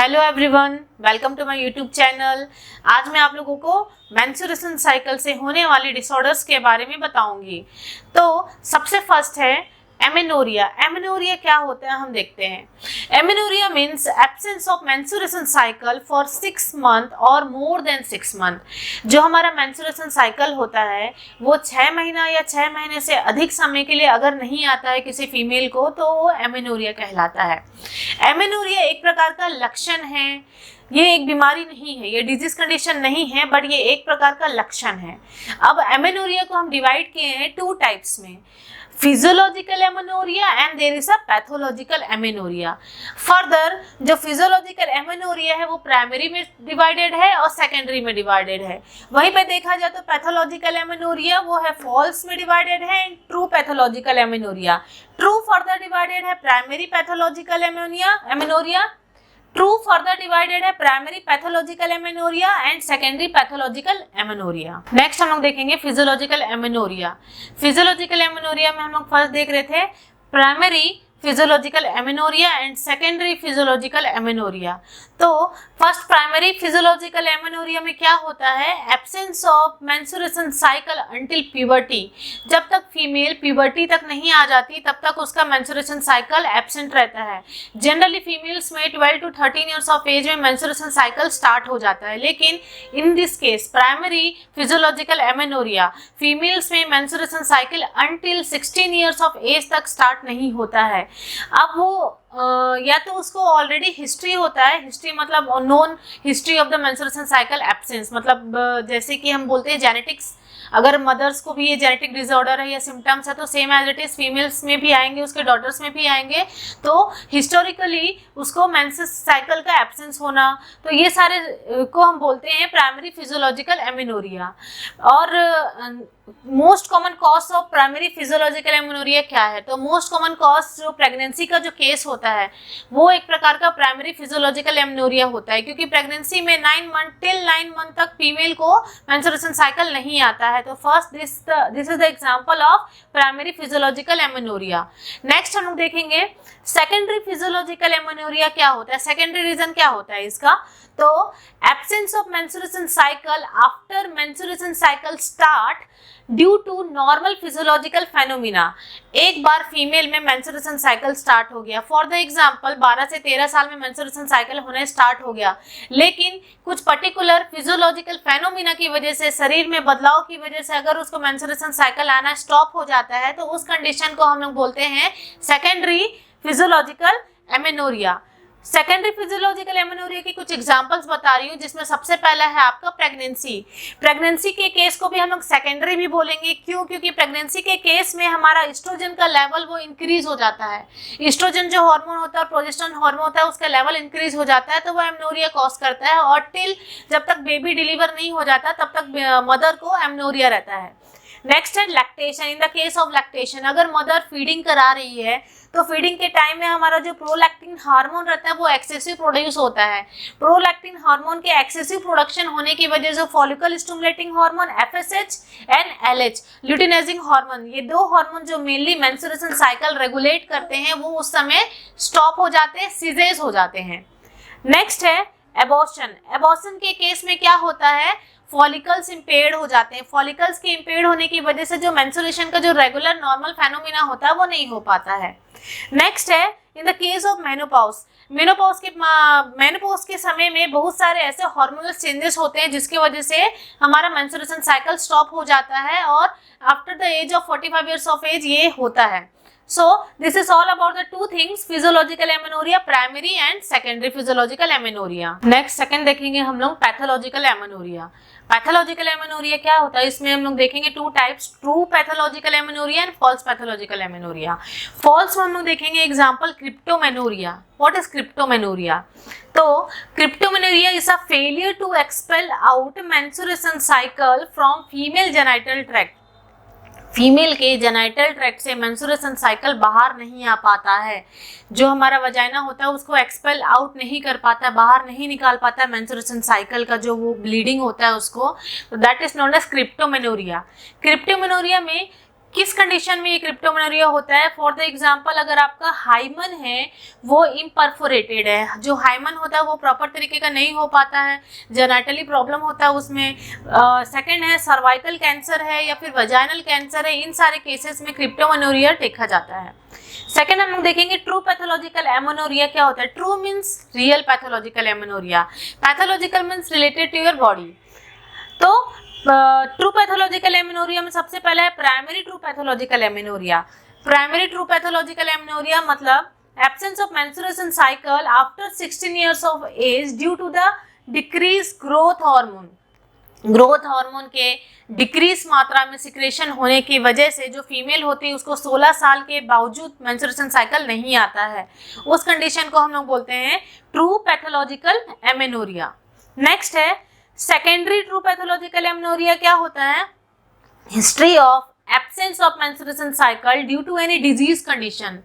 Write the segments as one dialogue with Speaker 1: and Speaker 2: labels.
Speaker 1: Hello everyone, welcome to my YouTube channel. आज मैं आप लोगों को मेंस्ट्रुएशन साइकिल से होने वाले डिसऑर्डर्स के बारे में बताऊंगी। तो सबसे फर्स्ट है एमेनोरिया। एमेनोरिया क्या होता है हम देखते हैं। Amenorrhoea means absence of menstruation cycle for 6 month और मोर देन 6 मंथ। जो हमारा मेंस्ट्रुएशन साइकिल होता है वो 6 महीना या 6 महीने से अधिक समय के लिए अगर नहीं आता है किसी फीमेल को तो वो एमेनोरिया कहलाता है। एमेनोरिया एक प्रकार का लक्षण है, ये एक बीमारी नहीं है, ये डिजीज कंडीशन नहीं है, बट ये एक प्रकार का लक्षण है। अब एमेनोरिया को हम डिवाइड किए हैं 2 टाइप्स में, physiological amenorrhoea and there is a pathological amenorrhoea. Further जो फिजियोलॉजिकल एमेनोरिया है वो प्राइमरी में डिवाइडेड है और सेकेंडरी में डिवाइडेड है। वहीं पे देखा जाए तो पैथोलॉजिकल एमेनोरिया वो है फॉल्स में डिवाइडेड है and true pathological amenorrhoea. True further divided है primary pathological amenorrhoea, true further divided है primary pathological amenorrhoea and secondary pathological amenorrhoea. Next हम लोग देखेंगे फिजियोलॉजिकल एमेनोरिया। फिजियोलॉजिकल एमेनोरिया में हम लोग फर्स्ट देख रहे थे primary physiological amenorrhoea and secondary physiological amenorrhoea. तो फर्स्ट प्राइमरी फिजियोलॉजिकल एमेनोरिया में क्या होता है, absence of menstruation cycle until puberty. जब तक फीमेल प्यूबर्टी तक नहीं आ जाती तब तक उसका मेंस्ट्रुएशन साइकिल एब्सेंट रहता है। जनरली फीमेल्स में 12 to 13 ईयर्स ऑफ एज में मेंस्ट्रुएशन साइकिल स्टार्ट हो जाता है, लेकिन in this case primary physiological amenorrhoea females में menstruation cycle until 16 years of age तक स्टार्ट नहीं होता है। अब वो या तो उसको ऑलरेडी हिस्ट्री होता है, हिस्ट्री मतलब known history of the menstruation cycle absence, मतलब जैसे कि हम बोलते हैं जेनेटिक्स, अगर मदर्स को भी ये जेनेटिक डिसऑर्डर है या सिम्टम्स है तो same as it is females में भी आएंगे, उसके डॉटर्स में भी आएंगे। तो हिस्टोरिकली उसको मेंस्ट्रुएशन साइकिल का एब्सेंस होना, तो ये सारे को हम बोलते हैं प्राइमरी फिजियोलॉजिकल एमेनोरिया। और most common cause of primary physiological amenorrhoea क्या है, तो मोस्ट कॉमन कॉज जो प्रेगनेंसी का जो केस होता है वो एक प्रकार का प्राइमरी फिजियोलॉजिकल एमेनोरिया होता है, क्योंकि प्रेगनेंसी में 9 मंथ तक फीमेल को मेंस्ट्रुएशन साइकिल नहीं आता है। तो first this is the example of primary physiological amenorrhoea. Next हम लोग देखेंगे सेकेंडरी फिजियोलॉजिकल एमेनोरिया क्या होता है। सेकेंडरी रीजन क्या होता है इसका, तो absence of menstruation cycle after menstruation cycle start due to normal physiological phenomena. एक बार फीमेल में मेंस्ट्रुएशन साइकिल स्टार्ट हो गया, फॉर द एग्जांपल 12 से 13 साल में मेंस्ट्रुएशन साइकिल होने स्टार्ट हो गया, लेकिन कुछ पर्टिकुलर फिजियोलॉजिकल फेनोमिना की वजह से, शरीर में बदलाव की वजह से अगर उसको मेंस्ट्रुएशन साइकिल आना स्टॉप हो जाता है तो उस कंडीशन को हम लोग बोलते हैं secondary physiological amenorrhoea. Secondary physiological amenorrhoea की कुछ एग्जांपल्स बता रही हूँ, जिसमें सबसे पहला है आपका प्रेगनेंसी। प्रेगनेंसी के केस को भी हम लोग सेकेंडरी भी बोलेंगे, क्यों, क्योंकि प्रेगनेंसी के केस में हमारा एस्ट्रोजन का लेवल वो इंक्रीज हो जाता है। एस्ट्रोजन जो हार्मोन होता है और प्रोजेस्टेरोन हार्मोन होता है उसका लेवल इंक्रीज हो जाता है, तो वो एमेनोरिया कॉज करता है। और टिल जब तक बेबी डिलीवर नहीं हो जाता तब तक मदर को एमेनोरिया रहता है। नेक्स्ट है lactation. In the case of lactation, अगर मदर फीडिंग करा रही है तो फीडिंग के टाइम में हमारा जो प्रोलैक्टिन हार्मोन रहता है वो एक्सेसिव प्रोड्यूस होता है। प्रोलैक्टिन हार्मोन के एक्सेसिव प्रोडक्शन होने की वजह से follicle stimulating hormone FSH and LH luteinizing hormone, ये 2 हार्मोन जो मेनली मेंस्ट्रुएशन साइकिल रेगुलेट करते हैं वो उस समय स्टॉप हो जाते हैं, सीजेस हो जाते हैं। नेक्स्ट है एबॉर्शन। एबॉर्शन के केस में क्या होता है, फॉलिकल्स इंपेयर्ड हो जाते हैं। फॉलिकल्स के इंपेयर्ड होने की वजह से जो मेंस्ट्रुएशन का जो रेगुलर नॉर्मल फेनोमेना होता है वो नहीं हो पाता है। नेक्स्ट है in the case of menopause. Menopause के समय में बहुत सारे ऐसे हार्मोनल चेंजेस होते हैं जिसकी वजह से हमारा मेंस्ट्रुएशन साइकिल स्टॉप हो जाता है, और after the age of 45 years of age ये होता है। So this is all about the 2 things, physiological amenorrhea, primary and secondary physiological amenorrhea. Next second देखेंगे हम लोग pathological amenorrhea. पैथोलॉजिकल एमेनोरिया क्या होता है, इसमें हम लोग देखेंगे 2 types, true pathological amenorrhoea and false pathological amenorrhoea. False में हम लोग देखेंगे example cryptomenorrhoea. What is cryptomenorrhoea, तो cryptomenorrhoea is a failure to expel out menstruation cycle from female genital tract. Female के जेनिटल ट्रैक्ट से मेंस्ट्रुएशन साइकिल बाहर नहीं आ पाता है, जो हमारा वजाइना होता है उसको एक्सपेल आउट नहीं कर पाता, बाहर नहीं निकाल पाता मेंस्ट्रुएशन साइकिल का जो वो ब्लीडिंग होता है उसको, तो दैट इज नोन एज क्रिप्टोमेनोरिया। क्रिप्टोमेनोरिया में किस कंडीशन में ये क्रिप्टोमेनोरिया होता है? फॉर द एग्जांपल, अगर आपका हाइमन है वो इम्परफोरेटेड है, जो हाइमन होता है वो प्रॉपर तरीके का नहीं हो पाता है, जेनेटली प्रॉब्लम होता है उसमें। सेकंड है सर्वाइकल कैंसर है या फिर वजाइनल कैंसर है, इन सारे केसेस में क्रिप्टोमेनोरिया देखा जाता है। सेकंड हम लोग देखेंगे ट्रू पैथोलॉजिकल एमेनोरिया क्या होता है। True means real pathological amenorrhoea, pathological means related to your body. तो ट्रू पैथोलॉजिकल एमेनोरिया में सबसे पहले है primary true pathological amenorrhoea. Primary true pathological amenorrhoea मतलब absence of menstruation cycle after 16 years of age due to the decrease growth hormone. Growth hormone के decrease मात्रा में secretion होने की वजह से जो फीमेल होती है उसको 16 साल के बावजूद मेंस्ट्रुएशन साइकिल नहीं आता है, उस कंडीशन को हम लोग बोलते हैं ट्रू पैथोलॉजिकल एमेनोरिया। नेक्स्ट है सेकेंडरी ट्रू पैथोलॉजिकल एमेनोरिया क्या होता है? History of absence of menstruation cycle due to any disease condition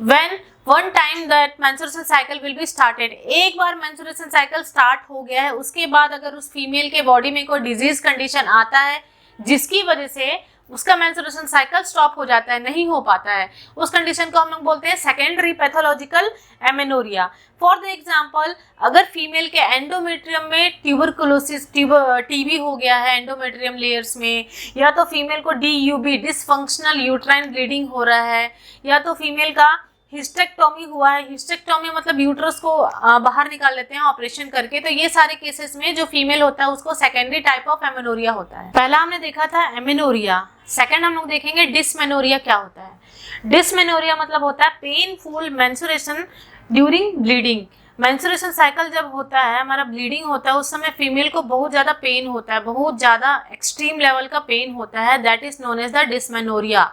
Speaker 1: when one time that menstruation cycle will be started। एक बार menstruation cycle start हो गया है उसके बाद अगर उस फीमेल के बॉडी में कोई डिजीज कंडीशन आता है जिसकी वजह से उसका मेंस्ट्रुएशन साइकिल स्टॉप हो जाता है, नहीं हो पाता है, उस कंडीशन को हम लोग बोलते हैं secondary pathological amenorrhoea. For the example, अगर फीमेल के एंडोमेट्रियम में ट्यूबरकुलोसिस टीबी हो गया है एंडोमेट्रियम लेयर्स में, या तो फीमेल को DUB डिसफंक्शनल यूट्राइन ब्लीडिंग हो रहा है, या तो फीमेल का हिस्टेक्टोमी हुआ है। हिस्टेक्टोमी मतलब यूट्रस को बाहर निकाल लेते हैं ऑपरेशन करके। तो ये सारे केसेस में जो फीमेल होता है उसको सेकेंडरी टाइप ऑफ एमेनोरिया होता है। पहला हमने देखा था एमेनोरिया, सेकंड हम लोग देखेंगे डिसमेनोरिया क्या होता है। डिसमेनोरिया मतलब होता है painful menstruation during bleeding. Menstruation cycle जब होता है, हमारा ब्लीडिंग होता है, उस समय फीमेल को बहुत ज़्यादा पेन होता है, बहुत ज़्यादा एक्सट्रीम लेवल का पेन होता है, that is known as the dysmenorrhoea.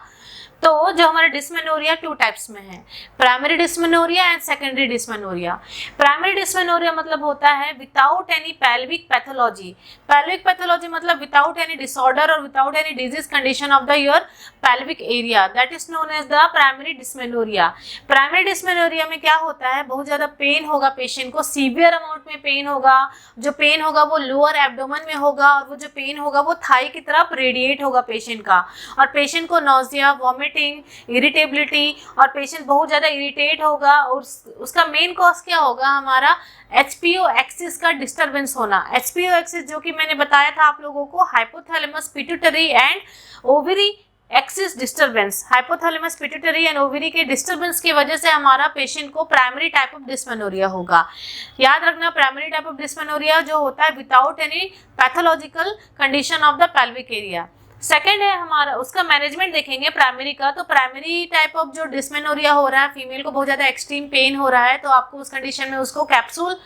Speaker 1: तो जो हमारा डिसमेनोरिया 2 टाइप्स में है, primary dysmenorrhoea and secondary dysmenorrhoea. Primary dysmenorrhoea मतलब होता है without any pelvic pathology. Pelvic pathology मतलब विदाउट एनी डिसऑर्डर और without any disease condition of the your pelvic area, that is known as the primary dysmenorrhoea. Primary dysmenorrhoea में क्या होता है, बहुत ज़्यादा पेन होगा पेशेंट को, सीवियर अमाउंट में पेन होगा, जो पेन होगा वो लोअर एब्डोमेन में होगा और वो जो पेन होगा वो थाई की तरफ रेडिएट होगा पेशेंट का, और पेशेंट को नोजिया, वॉमिटिंग, इरिटेबिलिटी, और पेशेंट बहुत ज़्यादा इरिटेट होगा। और उसका मेन कॉज क्या होगा, हमारा HPO एक्सिस का डिस्टर्बेंस होना। HPO एक्सिस जो कि मैंने बताया था आप लोगों को, hypothalamus pituitary and ovary axis disturbance. Hypothalamus pituitary and ovary के डिस्टर्बेंस की वजह से हमारा पेशेंट को प्राइमरी टाइप ऑफ डिसमेनोरिया होगा। याद रखना, प्राइमरी टाइप ऑफ डिसमेनोरिया जो होता है without any pathological condition of the pelvic area. Second है हमारा, उसका मैनेजमेंट देखेंगे प्राइमरी का। तो प्राइमरी टाइप ऑफ जो डिसमेनोरिया हो रहा है, फीमेल को बहुत ज़्यादा एक्सट्रीम पेन हो रहा है, तो आपको उस कंडीशन में उसको कैप्सूल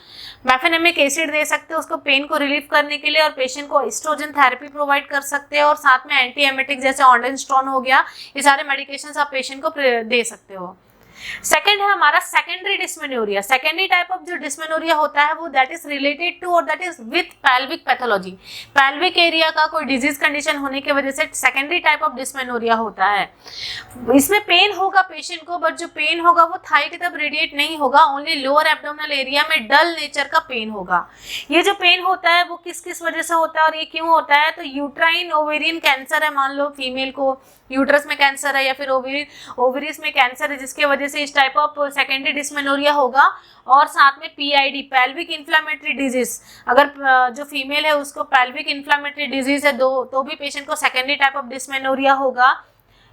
Speaker 1: मेफेनेमिक एसिड दे सकते हो उसको पेन को रिलीफ करने के लिए, और पेशेंट को एस्ट्रोजन थेरेपी प्रोवाइड कर सकते हैं, और साथ में एंटी एमेटिक जैसे ऑर्डेनस्टोन हो गया, ये सारे मेडिकेशंस आप पेशेंट को दे सकते हो। सेकेंड है हमारा secondary dysmenorrhoea. Secondary type of जो डिसमेनोरिया होता है वो दैट इज रिलेटेड टू और that is with pelvic pathology. Pelvic area का कोई डिजीज कंडीशन होने की वजह से सेकेंडरी टाइप ऑफ डिसमेनोरिया होता है। इसमें पेन होगा पेशेंट को, बट जो पेन होगा वो थाई की तरफ रेडिएट नहीं होगा, ओनली लोअर एब्डोमिनल एरिया में डल नेचर का पेन होगा। ये जो पेन होता है वो किस किस वजह से होता है और ये क्यों होता है? तो यूट्राइन ओवेरियन कैंसर है, मान लो फीमेल को यूट्रस में कैंसर है या फिर ओवरीज में कैंसर है, जिसके वजह से इस टाइप ऑफ सेकेंडरी डिसमेनोरिया होगा। और साथ में PID, पेल्विक इन्फ्लामेटरी डिजीज, अगर जो फीमेल है उसको पेल्विक इन्फ्लामेटरी डिजीज है तो भी पेशेंट को सेकेंडरी टाइप ऑफ डिसमेनोरिया होगा।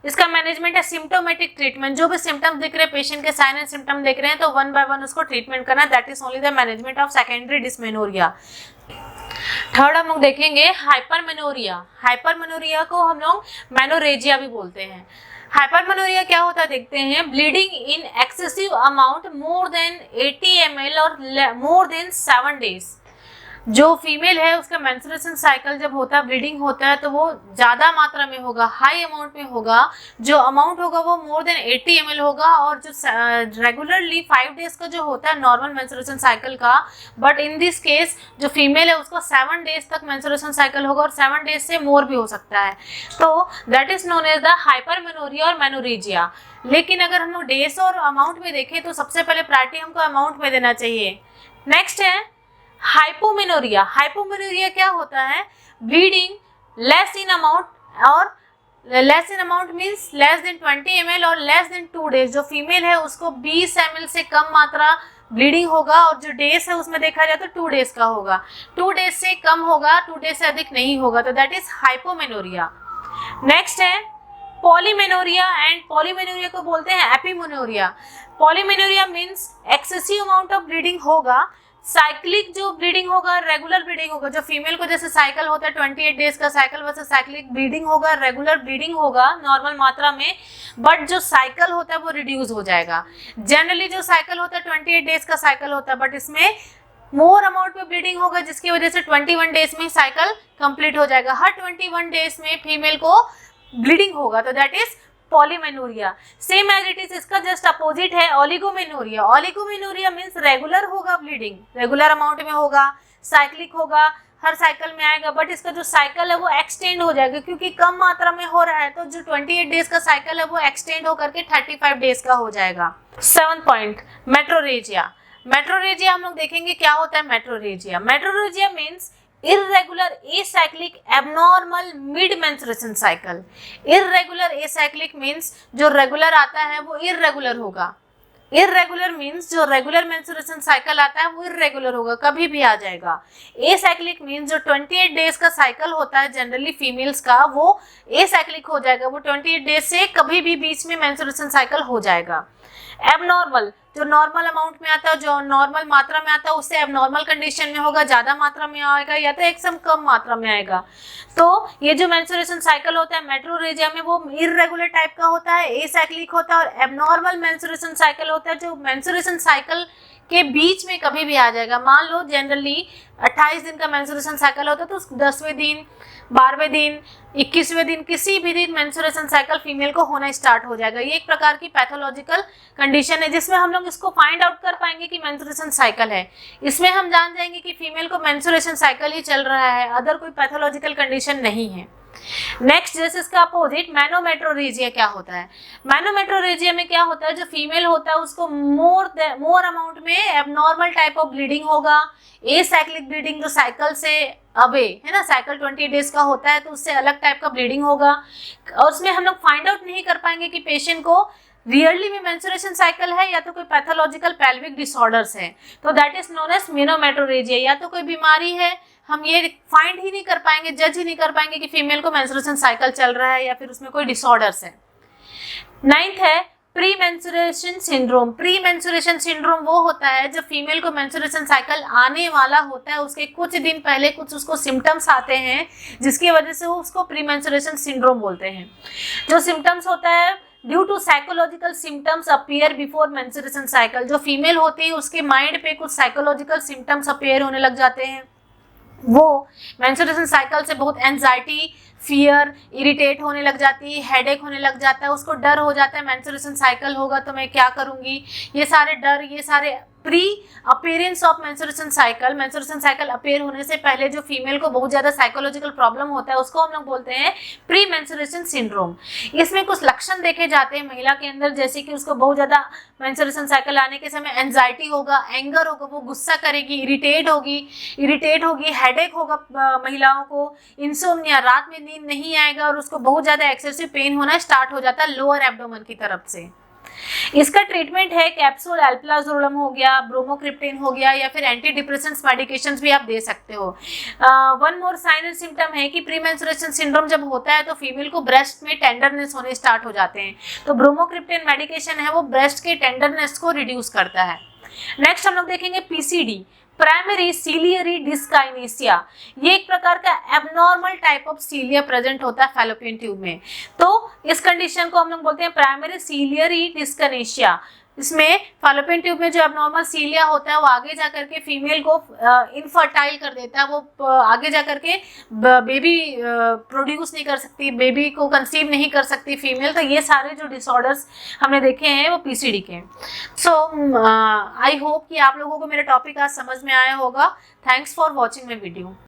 Speaker 1: इसका मैनेजमेंट है सिम्टोमेटिक ट्रीटमेंट। जो भी सिम्टम्स दिख रहे हैं पेशेंट के, साइन एंड सिम्टम दिख रहे हैं, तो 1 by 1 उसको ट्रीटमेंट करना, that is only the management of secondary dysmenorrhoea. Third हम लोग देखेंगे हाइपरमेनोरिया। हाइपरमेनोरिया को हम लोग मेनोरेजिया भी बोलते हैं। हाइपरमेनोरिया क्या होता है देखते हैं। Bleeding in excessive amount more than 80 ml और मोर देन 7 days। जो फीमेल है उसका मेंस्ट्रुएशन साइकिल जब होता है, ब्लीडिंग होता है, तो वो ज़्यादा मात्रा में होगा, हाई अमाउंट में होगा। जो अमाउंट होगा वो मोर देन 80 ml होगा, और जो रेगुलरली 5 days का जो होता है नॉर्मल मेंस्ट्रुएशन साइकिल का, बट इन दिस केस जो फीमेल है उसको 7 days तक मेंस्ट्रुएशन साइकिल होगा, और 7 days से मोर भी हो सकता है। तो that is known as the hypermenorrhoea और मेनोरेजिया। लेकिन अगर हम लोग डेज और अमाउंट में देखें तो सबसे पहले प्रायोरिटी हमको अमाउंट में देना चाहिए। नेक्स्ट है हाइपोमेनोरिया। हाइपोमेनोरिया क्या होता है? ब्लीडिंग लेस इन अमाउंट और less than amount means less than 20 ml और लेस देन 2 डेज। जो फीमेल है उसको 20 ml से कम मात्रा ब्लीडिंग होगा और जो डेज है उसमें देखा जाए तो 2 डेज का होगा। 2 डेज से कम होगा, 2 डेज से अधिक नहीं होगा, तो दैट इज हाइपोमेनोरिया। नेक्स्ट है पॉलीमेनोरिया, एंड पॉलीमेनोरिया को बोलते हैं epimenorrhoea. Polymenorrhoea means excessive amount of bleeding होगा, साइक्लिक जो ब्लीडिंग होगा, रेगुलर ब्लीडिंग होगा। जो फीमेल को जैसे साइकिल होता है 28 डेज का साइकिल, वैसे साइक्लिक ब्लीडिंग होगा, रेगुलर ब्लीडिंग होगा नॉर्मल मात्रा में, बट जो साइकिल होता है वो रिड्यूस हो जाएगा। जनरली जो साइकिल होता है 28 डेज का साइकिल होता है, बट इसमें मोर अमाउंट में ब्लीडिंग होगा जिसकी वजह से 21 डेज में साइकिल कंप्लीट हो जाएगा। हर 21 डेज में फीमेल को ब्लीडिंग होगा, तो that is polymenorrhoea. Same as it is इसका जस्ट अपोजिट है ओलिगोमेनोरिया। ओलिगोमेनोरिया मींस रेगुलर होगा ब्लीडिंग, रेगुलर अमाउंट में होगा, साइक्लिक होगा, हर साइकिल में आएगा, बट इसका जो साइकिल है वो एक्सटेंड हो जाएगा क्योंकि कम मात्रा में हो रहा है, तो जो 28 डेज का साइकिल है वो एक्सटेंड होकर के 35 डेज का हो जाएगा। 7th point metrorrhagia. मेट्रोरेजिया हम लोग देखेंगे क्या होता है metrorrhagia. Metrorrhagia means irregular acyclic abnormal mid menstruation cycle। irregular acyclic means जो रेगुलर आता है वो irregular होगा। irregular means जो रेगुलर menstruation cycle आता है वो irregular होगा, कभी भी आ जाएगा। acyclic means जो 28 डेज का साइकिल होता है जनरली फीमेल्स का, वो acyclic हो जाएगा, वो 28 डेज से कभी भी बीच में menstruation cycle हो जाएगा। एबनॉर्मल जो नॉर्मल अमाउंट में आता है, जो नॉर्मल मात्रा में आता है, उससे एबनॉर्मल कंडीशन में होगा, ज्यादा मात्रा में आएगा या तो एकदम कम मात्रा में आएगा। तो ये जो मेंस्ट्रुएशन साइकिल होता है मेट्रोरेजिया में वो इर्रेगुलर टाइप का होता है, एसाइक्लिक होता है, और एबनॉर्मल मेंस्ट्रुएशन साइकिल होता है जो मेंस्ट्रुएशन साइकिल के बीच में कभी भी आ जाएगा। मान लो जनरली 28 दिन का मेंस्ट्रुएशन साइकिल होता है तो 10वें दिन, 12वें दिन, 21वें दिन, किसी भी दिन मेंस्ट्रुएशन साइकिल फीमेल को होना स्टार्ट हो जाएगा। ये एक प्रकार की पैथोलॉजिकल कंडीशन है जिसमें हम लोग इसको फाइंड आउट कर पाएंगे कि मेंस्ट्रुएशन साइकिल है। इसमें हम जान जाएंगे कि फीमेल को मेंस्ट्रुएशन साइकिल ही चल रहा है, अदर कोई पैथोलॉजिकल कंडीशन नहीं है। नेक्स्ट जैसे इसका अपोजिट मैनोमेट्रोरेजिया क्या होता है। मैनोमेट्रोरेजिया में क्या होता है, जो फीमेल होता है उसको मोर अमाउंट में एबनॉर्मल टाइप ऑफ ब्लीडिंग होगा, एसाइक्लिक ब्लीडिंग जो साइकिल से अवे है ना, साइकिल 20 डेज का होता है तो उससे अलग टाइप का ब्लीडिंग होगा, और उसमें हम लोग फाइंड आउट नहीं कर पाएंगे कि पेशेंट को रियरली में मेंस्ट्रुएशन साइकिल है या तो कोई पैथोलॉजिकल पेल्विक डिसऑर्डर्स है, तो दैट इज नोन एज मैनोमेट्रोरेजिया। या तो कोई बीमारी है, हम ये फाइंड ही नहीं कर पाएंगे, जज ही नहीं कर पाएंगे कि फीमेल को मेंस्ट्रुएशन साइकिल चल रहा है या फिर उसमें कोई डिसऑर्डर्स है। 9th है pre menstruation syndrome. Pre menstruation syndrome वो होता है जब फीमेल को मेंस्ट्रुएशन साइकिल आने वाला होता है, उसके कुछ दिन पहले कुछ उसको सिम्टम्स आते हैं जिसकी वजह से वो उसको प्री मेंस्ट्रुएशन सिंड्रोम बोलते हैं। जो सिम्टम्स होता है due to psychological symptoms appear before menstruation cycle, जो फीमेल होती है उसके माइंड पे कुछ साइकोलॉजिकल सिम्टम्स अपीयर होने लग जाते हैं, वो मेंस्ट्रुएशन साइकिल से बहुत एंजाइटी, फियर, इरिटेट होने लग जाती है, हेडेक होने लग जाता है, उसको डर हो जाता है मेंस्ट्रुएशन साइकिल होगा तो मैं क्या करूंगी, ये सारे डर, ये सारे pre appearance of menstruation cycle. Menstruation cycle appear होने से पहले जो फीमेल को बहुत ज्यादा साइकोलॉजिकल प्रॉब्लम होता है उसको हम लोग बोलते हैं प्री मेंस्ट्रुएशन सिंड्रोम। इसमें कुछ लक्षण देखे जाते हैं महिला के अंदर, जैसे कि उसको बहुत ज्यादा मेंस्ट्रुएशन साइकिल आने के समय एंजाइटी होगा, एंगर होगा, वो गुस्सा करेगी, इरिटेट होगी, हेडेक होगा, महिलाओं को इंसोम्निया, रात में नींद नहीं आएगा, और उसको बहुत ज्यादा एक्सेसिव पेन होना स्टार्ट हो जाता है लोअर एब्डोमेन की तरफ से। इसका ट्रीटमेंट है कैप्सूल एल्प्लाजोलम हो गया, ब्रोमोक्रिप्टिन हो गया, या फिर एंटी डिप्रेसेंट्स मेडिकेशंस भी आप दे सकते हो। One more sign and symptom है कि प्री मेंस्ट्रुएशन सिंड्रोम जब होता है तो फीमेल को ब्रेस्ट में टेंडरनेस होने स्टार्ट हो जाते हैं, तो ब्रोमोक्रिप्टिन मेडिकेशन है वो ब्रेस्ट के टेंडरनेस को रिड्यूस करता है। नेक्स्ट हम लोग देखेंगे पीसीडी, प्राइमरी सीलियरी डिस्काइनेसिया। ये एक प्रकार का एबनॉर्मल टाइप ऑफ सीलिया प्रेजेंट होता है फैलोपियन ट्यूब में, तो इस कंडीशन को हम लोग बोलते हैं प्राइमरी सीलियरी डिस्काइनेसिया। इसमें फैलोपियन ट्यूब में जो एबनॉर्मल सीलिया होता है वो आगे जाकर के फीमेल को इनफर्टाइल कर देता है, वो आगे जाकर के बेबी प्रोड्यूस नहीं कर सकती, बेबी को कंसीव नहीं कर सकती फीमेल। तो ये सारे जो डिसऑर्डर्स हमने देखे हैं वो पीसीडी के। सो आई होप कि आप लोगों को मेरा टॉपिक आज समझ में आया होगा। Thanks for watching my video.